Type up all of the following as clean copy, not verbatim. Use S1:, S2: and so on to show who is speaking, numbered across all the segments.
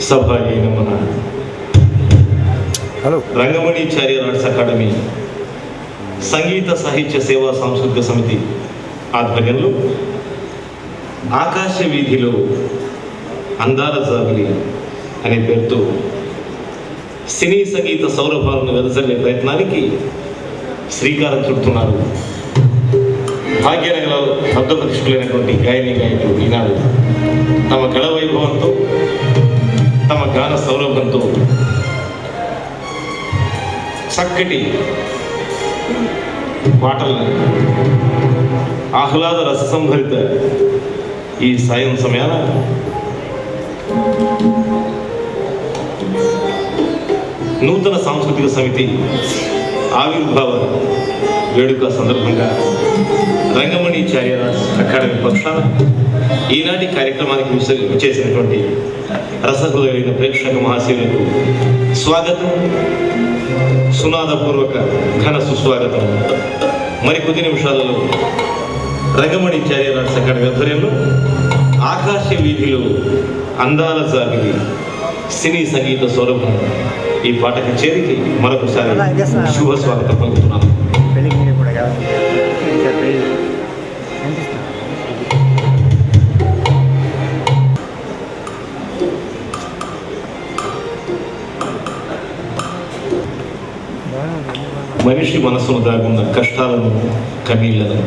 S1: సభాయే నమః. Rangamani చారియర్ arts academy సంగీత సాహిత్య సేవా సాంస్కృతిక సమితి ఆధ్వర్యంలో ఆకాశ వీధిలో అందాల జాబిలి అనే పేరుతో సినీ సంగీత సౌరభాలను వెదజల్లే ప్రయత్నానికి శ్రీకారం చుడుతున్నారు. భాగ్యనగరంలో భద్రప్రతిష్ఠులైనటువంటి గాయని గాయకులు ఈనాడు తమ కళ వైభవంతో తమ గాన సౌరభంతో చక్కటి పాటలను ఆహ్లాద రససంభరిత ఈ సాయం సమయాన నూతన సాంస్కృతిక సమితి ఆవిర్భావ వేడుక సందర్భంగా రంగమణి చారియర్ ఆర్ట్స్ అకాడమీ పక్షాన ఈనాటి కార్యక్రమానికి విచ్చేసినటువంటి రసహృదయులైన ప్రేక్షక మహాశయులకు స్వాగతం, సునాదపూర్వక ఘన సుస్వాగతం. మరికొద్ది నిమిషాలలో రంగమణి చారియర్ ఆర్ట్స్ అకాడమీ ఆధ్వర్యంలో ఆకాశ వీధిలో అందాల జాబిలి సినీ సంగీత సౌరభం ఈ పాటకి చేరికి మరొకసారి శుభ స్వాగతం పలుకుతున్నాను. మనిషి మనసును దాగున్న కష్టాలను కన్నీళ్లను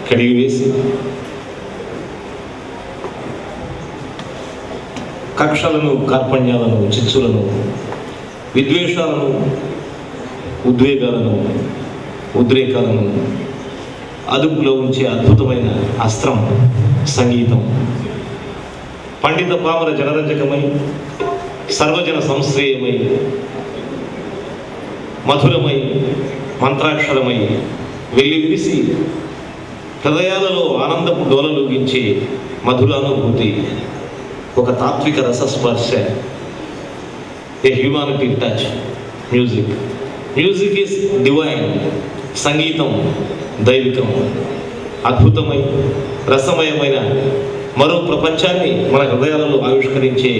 S1: కడిగివేసి కక్షలను కార్పణ్యాలను చిచ్చులను విద్వేషాలను ఉద్వేగాలను ఉద్రేకాలను అదుపులో ఉంచే అద్భుతమైన అస్త్రం సంగీతం. పండిత పామర జనరంజకమై సర్వజన సంశ్రేయమై మధురమై మంత్రాక్షరమై వెళ్ళి విరిసి హృదయాలలో ఆనందపు డోలలుగించే మధురానుభూతి, ఒక తాత్విక రసస్పర్శ, a humanity touch. Music is divine. సంగీతం దైవికం. అద్భుతమై రసమయమైన మరో ప్రపంచాన్ని మన హృదయాలలో ఆవిష్కరించే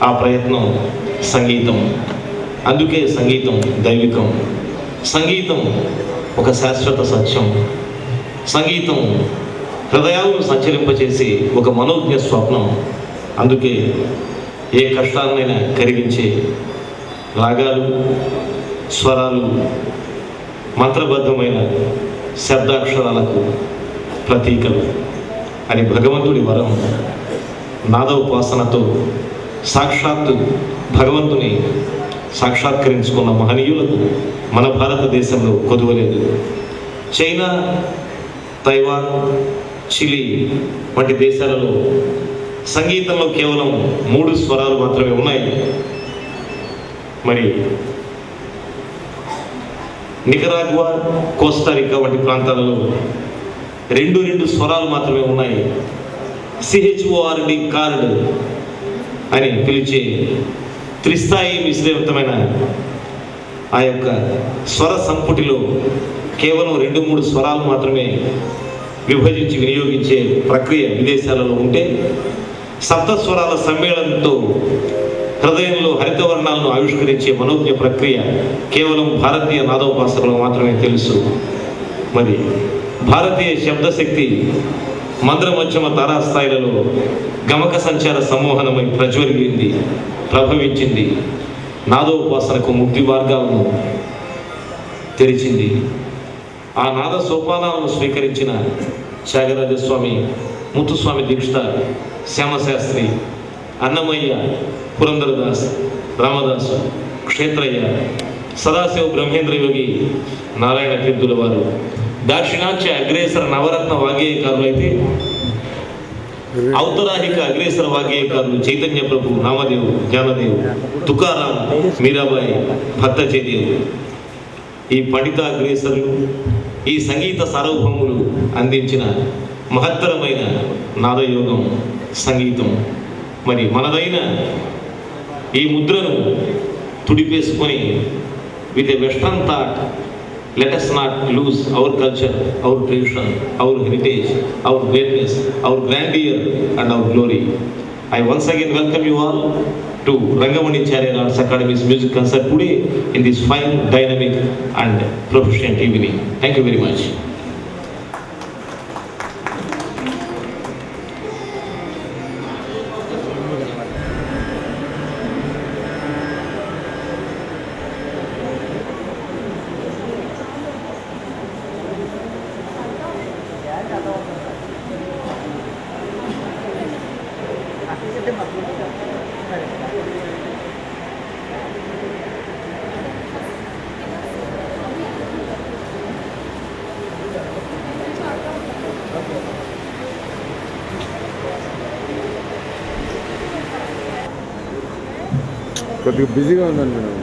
S1: ఆ ప్రయత్నం సంగీతం. అందుకే సంగీతం దైవికం. సంగీతం ఒక శాశ్వత సత్యం. సంగీతం హృదయాలను సంచరింపచేసి ఒక మనోజ్ఞ స్వప్నం. అందుకే ఏ కష్టాన్నైనా కరిగించే రాగాలు, స్వరాలు, మంత్రబద్ధమైన శబ్దాక్షరాలకు ప్రతీకలు అని భగవంతుడి వరం. నాదోపాసనతో సాక్షాత్తు భగవంతుని సాక్షాత్కరించుకున్న మహనీయులకు మన భారతదేశంలో కొదువలేదు. చైనా, తైవాన్, చిలీ వంటి దేశాలలో సంగీతంలో కేవలం 3 స్వరాలు మాత్రమే ఉన్నాయి. మరి నికరాగ్వా, కోస్టారికా వంటి ప్రాంతాలలో 2 స్వరాలు మాత్రమే ఉన్నాయి. CHORD కార్డ్ అని పిలిచే త్రిస్థాయి మిశ్రవంతమైన ఆ యొక్క స్వర సంపుటిలో కేవలం 2-3 స్వరాలు మాత్రమే విభజించి వినియోగించే ప్రక్రియ విదేశాలలో ఉంటే, సప్తస్వరాల సమ్మేళనంతో హృదయంలో హరితవర్ణాలను ఆవిష్కరించే మనోజ్ఞ ప్రక్రియ కేవలం భారతీయ నాదోపాసకులకు మాత్రమే తెలుసు. మరి భారతీయ శబ్దశక్తి మంద్ర మధ్యమ తారాస్థాయిలలో గమక సంచార సమ్మోహనమై ప్రజ్వలింది, ప్రభవించింది. నాదోపాసనకు ముక్తి మార్గాలను తెరిచింది. ఆ నాద సోపానాలను స్వీకరించిన త్యాగరాజస్వామి, ముత్తుస్వామి దీక్షిత, శ్యామశాస్త్రి, అన్నమయ్య, పురంధరదాస్, రామదాసు, క్షేత్రయ్య, సదాశివ బ్రహ్మేంద్ర యోగి, నారాయణ కీర్తుల వారు దాక్షిణాత్య అగ్రేసర నవరత్న వాగ్గేయకారులైతే, ఔత్తరాహిక అగ్రేసర వాగ్గేయకారులు చైతన్య ప్రభు, నామదేవ్, జ్ఞానదేవ్, తుకారాం, మీరాబాయి, భక్తచేదేవ్. ఈ పండిత అగ్రేసరులు, ఈ సంగీత సార్వభౌములు అందించిన మహత్తరమైన నాదయోగం సంగీతం. మరి మనదైన ఈ ముద్రను తుడిపేసుకొని with a western thought, let us not lose our culture, our tradition, our heritage, our greatness, our grandeur and our glory. I once again welcome you all to Rangamani Charya Arts Academy's music concert today in this fine, dynamic and proficient evening. Thank you very much.
S2: కొద్దిగా బిజీగా ఉందండి madam.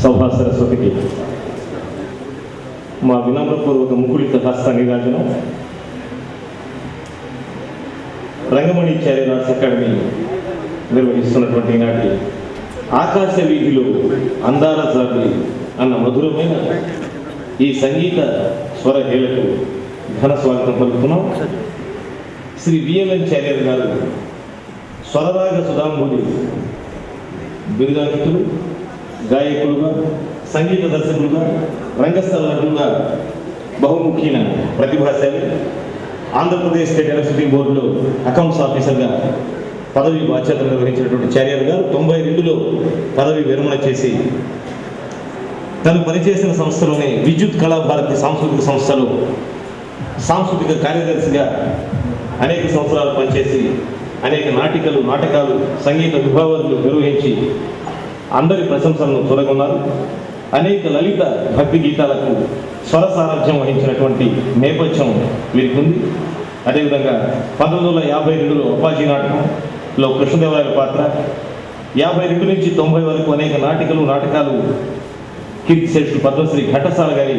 S1: సౌభా సరస్వతికి మా వినమ్రపూర్వక ముకుళిత హస్త నీరాజనం. Rangamani చార్య arts academy నిర్వహిస్తున్నటువంటి ఈనాటి ఆకాశ వీధిలో అందాల జాబి అన్న మధురమైన ఈ సంగీత స్వరహేళకు ఘన స్వాగతం పలుకుతున్నాం. శ్రీ విఎల్ఎన్ చార్యర్ గారు స్వరరాగ సుధాంబుడి బిరుదాంకితులు, గాయకులుగా, సంగీత దర్శకులుగా, రంగస్థల నటులుగా బహుముఖీన ప్రతిభాశాలి. ఆంధ్రప్రదేశ్ స్టేట్ ఎలక్ట్రిసిటీ బోర్డులో అకౌంట్స్ ఆఫీసర్గా పదవి బాధ్యతలు నిర్వహించినటువంటి చార్యర్ గారు 92లో పదవి విరమణ చేసి తను పనిచేసిన సంస్థలోనే విద్యుత్ కళాభారతి సాంస్కృతిక సంస్థలో సాంస్కృతిక కార్యదర్శిగా అనేక సంవత్సరాలు పనిచేసి అనేక నాటకాలు, సంగీత విభావాలు నిర్వహించి అందరి ప్రశంసలను చూరగొన్నారు. అనేక లలిత భక్తి గీతాలకు స్వర సారథ్యం వహించినటువంటి నేపథ్యం వీరికి ఉంది. అదేవిధంగా 1952లో అప్పాజీ నాటకంలో కృష్ణదేవరాయల పాత్ర, 52 నుంచి 90 వరకు అనేక నాటకాలు కీర్తిశేషులు పద్మశ్రీ ఘట్టసాల గారి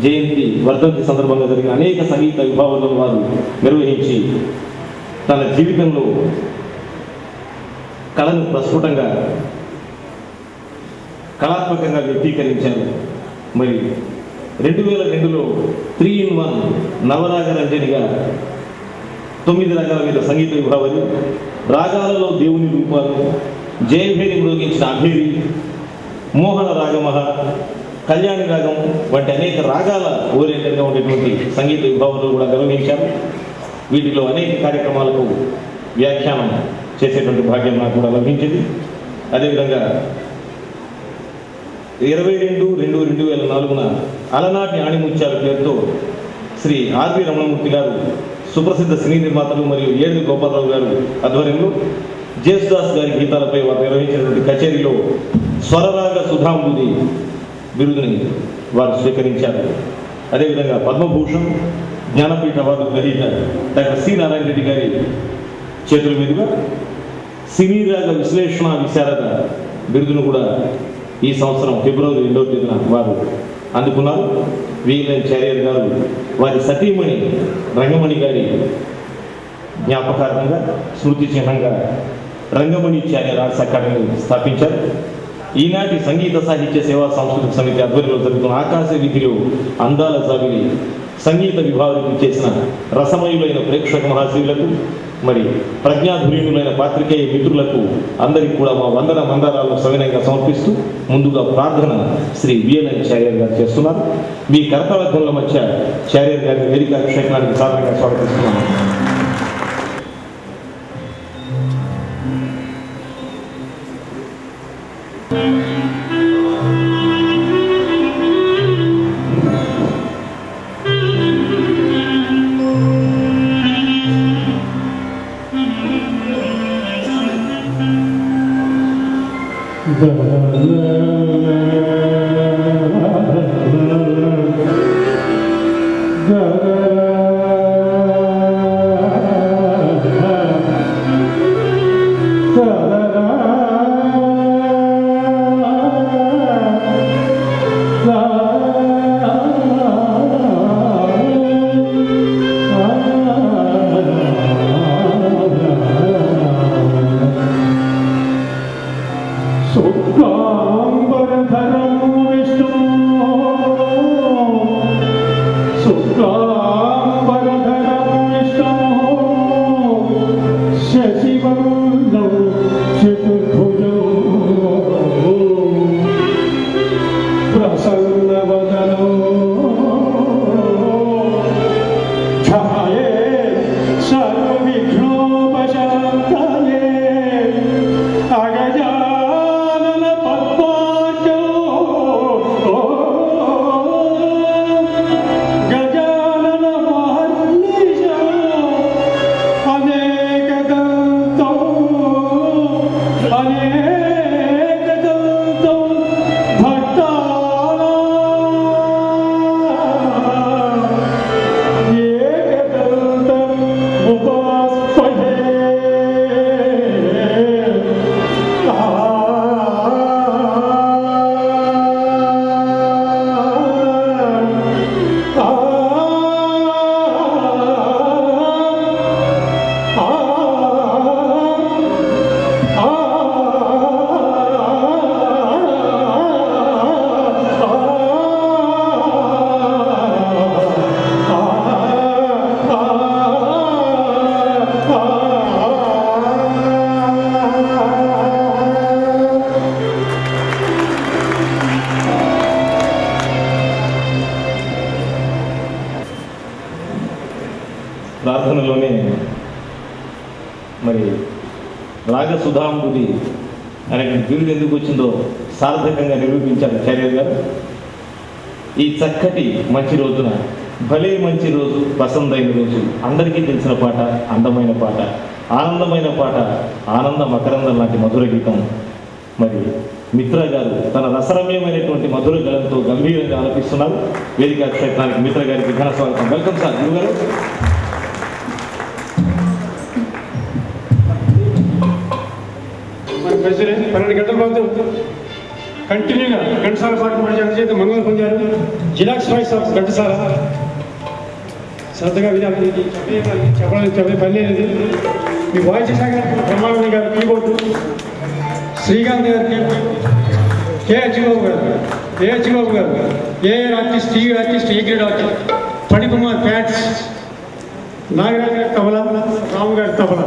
S1: జయంతి వర్ధంతి సందర్భంగా జరిగిన అనేక సంగీత విభావాలను వారు నిర్వహించి తన జీవితంలో కళను ప్రస్ఫుటంగా కళాత్మకంగా వ్యక్తీకరించారు. మరి 2002లో 3-in-1 నవరాగ రంజనిగా 9 రాగాల మీద సంగీత విభావాలు, రాగాలలో దేవుని రూపాలు, జయభేరి మ్రోగించిన అభేరి, మోహన రాగమహ, కళ్యాణి రాగం వంటి అనేక రాగాల ఓరియంటెడ్గా ఉండేటువంటి సంగీత విభావాలు కూడా నిర్వహించారు. వీటిలో అనేక కార్యక్రమాలకు వ్యాఖ్యానం చేసేటువంటి భాగ్యం నాకు కూడా లభించింది. అదేవిధంగా 22/2/2004 అలనాటి ఆణిముత్యాల పేరుతో శ్రీ ఆర్వి రమణమూర్తి గారు, సుప్రసిద్ధ సినీ నిర్మాతలు మరియు ఏడు గోపాలరావు గారు ఆధ్వర్యంలో జేసుదాస్ గారి గీతాలపై వారు నిర్వహించినటువంటి కచేరీలో స్వరరాగ సుధాంబుది బిరుదుని వారు స్వీకరించారు. అదేవిధంగా పద్మభూషణ్, జ్ఞానపీఠ అవార్డు గ్రహీత డాక్టర్ సి నారాయణ రెడ్డి గారి చేతుల మీదుగా సినీ రాగ విశ్లేషణ విశారద బిరుదును కూడా ఈ సంవత్సరం ఫిబ్రవరి 2వ తేదీన వారు అందుకున్నారు. విఎల్ఎన్ చార్యర్ గారు వారి సతీమణి రంగమణి గారి జ్ఞాపకార్థంగా, స్మృతి చిహ్నంగా రంగమణి చార్య ఆర్ట్స్ అకాడమీ స్థాపించారు. ఈనాటి సంగీత సాహిత్య సేవా సాంస్కృతిక సమితి ఆధ్వర్యంలో జరుగుతున్న ఆకాశ వీధిలో అందాల జాబిలి సంగీత విభాగానికి చేసిన రసమయులైన ప్రేక్షక మహాశీవులకు, మరి ప్రజ్ఞాధురీనులైన పాత్రికేయ మిత్రులకు అందరికీ కూడా మా వందన మందారాలను సవినయంగా సమర్పిస్తూ ముందుగా ప్రార్థన శ్రీ విఎల్ఎన్ చార్యర్ గారు చేస్తున్నారు. మీ కర్తవ్యధ్వనుల మధ్య చార్యర్ గారిని వేదిక అభిషేకానికి సాధారణంగా స్వాగతిస్తున్నాను. ప్రార్థనలోనే మరి రాగసుధాంబుది అనే బిరుదు ఎందుకు వచ్చిందో సార్థకంగా నిరూపించారు చార్యర్ గారు. ఈ చక్కటి మంచి రోజున భలే మంచి రోజు, పసందైన రోజు, అందరికీ తెలిసిన పాట, అందమైన పాట, ఆనందమైన పాట, ఆనంద మకరందం లాంటి మధుర గీతం మరి మిత్ర గారు తన రసరమ్యమైనటువంటి మధుర గలంతో గంభీరంగా ఆలపిస్తున్నారు. వేదిక క్షేత్రానికి మిత్ర గారికి ఘన స్వాగతం. వెల్కమ్ సార్ గురుగారు.
S3: ప్రెసిడెంట్ 12 గంటల పాటు కంటిన్యూగా ఘంటసాల పాట పాడిన చేత మంగళం పొందారు. జిలాక్స్ వాయిస్ ఆఫ్ ఘంటసాల శ్రద్ధగా వినాలి. చెప్పే పని లేదు. మీ వాయిస్ శాఖ బ్రహ్మానంద గారు కీబోర్డు, శ్రీకాంత్ గారికి, కేహెచ్ బాబు గారు AR artist, TV artist, A grade artist, Phanikumar ప్యాట్స్, నాగరాజు గారి తబలా, రాము గారి తబలా,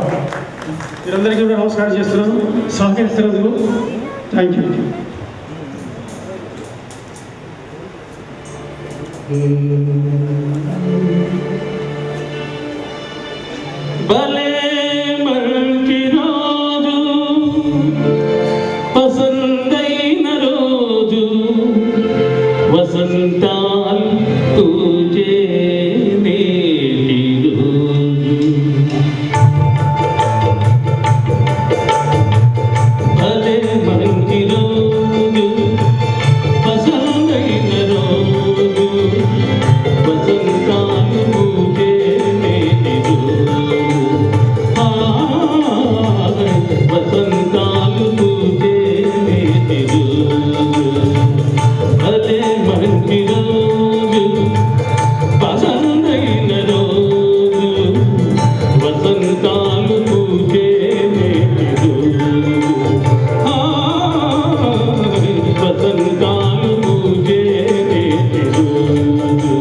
S3: వీరందరికీ కూడా నమస్కారం చేస్తున్నాను. సహకరిస్తున్నందుకు థ్యాంక్ యూ.
S4: భలే మంచి రోజు, పసందైన రోజు, వసంతాలు తూచే నేటి రోజు. భలే మంచి రోజు, పసందైన రోజు, వసంతాలు తూచే నేటి రోజు. వసంతాలు తూచే నేటి రోజు. భలే మంచి రోజు, పసందైన రోజు, వసంతాలు తూచే నేటి రోజు. వసంతాలు తూచే నేటి రోజు.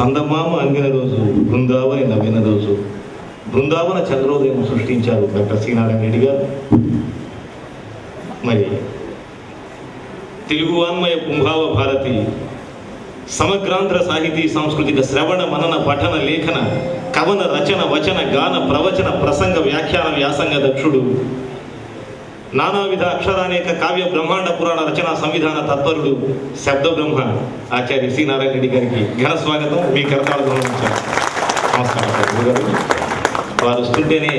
S1: సందమామ అంగిన రోజు, బృందావని నవ్విన రోజు, బృందావన చంద్రోదయం సృష్టించారు డాక్టర్ సి నారాయణ రెడ్డి గారు. మరి తెలుగు వాన్మయ కుంభావ భారతి, సమగ్రాంధ్ర సాహితీ సాంస్కృతిక శ్రవణ మనన పఠన లేఖన కవన రచన వచన గాన ప్రవచన ప్రసంగ వ్యాఖ్యాన వ్యాసంగ దక్షుడు, నానావిధ అక్షరానేక కావ్య బ్రహ్మాండ పురాణ రచన సంవిధాన తత్పరుడు, శబ్ద బ్రహ్మ ఆచార్య సి నారాయణ రెడ్డి గారికి ఘన స్వాగతం. మీ కరతాళ నమస్కారం గారు. వారు వస్తుంటేనే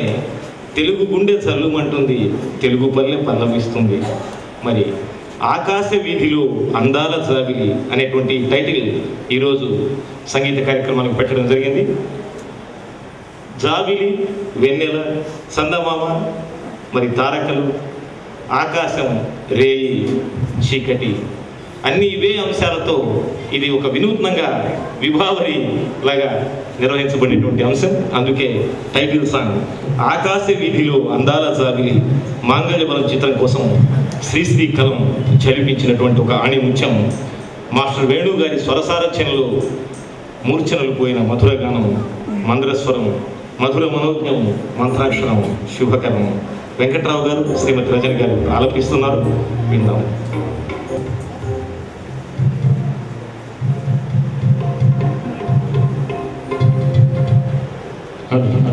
S1: తెలుగు గుండె చల్లుమంటుంది, తెలుగు పల్లె పల్లవిస్తుంది. మరి ఆకాశ వీధిలో అందాల జాబిలి అనేటువంటి టైటిల్ ఈరోజు సంగీత కార్యక్రమానికి పెట్టడం జరిగింది. జాబిలి, వెన్నెల, చందమామ, మరి తారకలు, ఆకాశం, రేయి, చీకటి అన్ని ఇవే అంశాలతో ఇది ఒక వినూత్నంగా విభావరి లాగా నిర్వహించబడినటువంటి అంశం. అందుకే టైటిల్ సాంగ్ ఆకాశ వీధిలో అందాల జాబిలి మాంగళ్యబలం చిత్రం కోసం శ్రీశ్రీ కలం జలిపించినటువంటి ఒక ఆణిముత్యం మాస్టర్ వేణు గారి స్వరసారచనలో మూర్ఛనలు పోయిన మధుర గానం, మంద్రస్వరం, మధుర మనోజ్ఞం, మంత్రాక్షరం, శుభకరం వెంకట్రావు గారు, శ్రీమతి రజని గారు ఆలపిస్తున్నారు. విందాం.
S4: అద్భుతం.